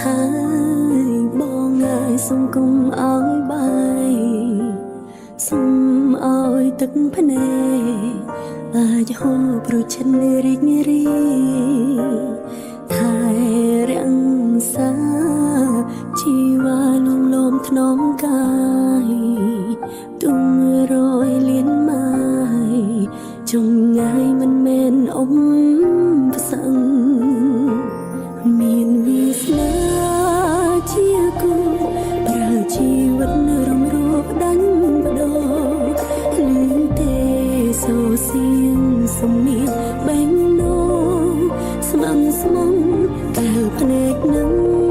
ហើយបងហើយសុំគុំឲ្យបាយសុំឲ្យទឹកភ្នែកអាចហូរព្រោះចិត្តរីករាយថែរក្សាជីវ៉ាលំលំថ្នមកាយទុំរយលៀនម៉ាយចងងាយមិនមែនអ៊ំផ្សឹងមានវាសនាជាគូប្រើជីវិតរំរួបដាញ់បដោលឺទេសូសៀងសំនៀងបែងនោស្មំស្មងតែភ្នែកនឹង